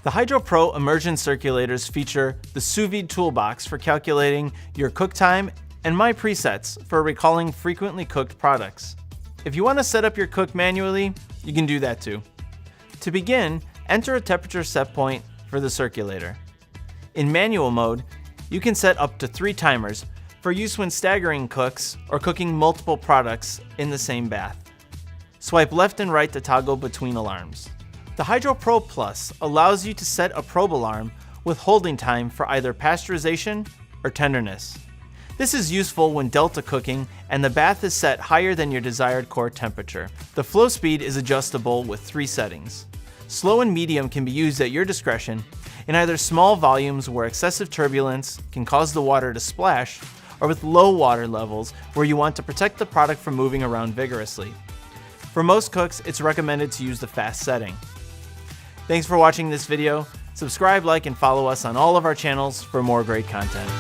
The HydroPro Immersion circulators feature the sous vide toolbox for calculating your cook time and my presets for recalling frequently cooked products. If you want to set up your cook manually, you can do that too. To begin, enter a temperature set point for the circulator. In manual mode, you can set up to 3 timers for use when staggering cooks or cooking multiple products in the same bath. Swipe left and right to toggle between alarms. The HydroPro Plus allows you to set a probe alarm with holding time for either pasteurization or tenderness. This is useful when delta cooking and the bath is set higher than your desired core temperature. The flow speed is adjustable with 3 settings. Slow and medium can be used at your discretion in either small volumes where excessive turbulence can cause the water to splash, or with low water levels where you want to protect the product from moving around vigorously. For most cooks, it's recommended to use the fast setting. Thanks for watching this video. Subscribe, like, and follow us on all of our channels for more great content.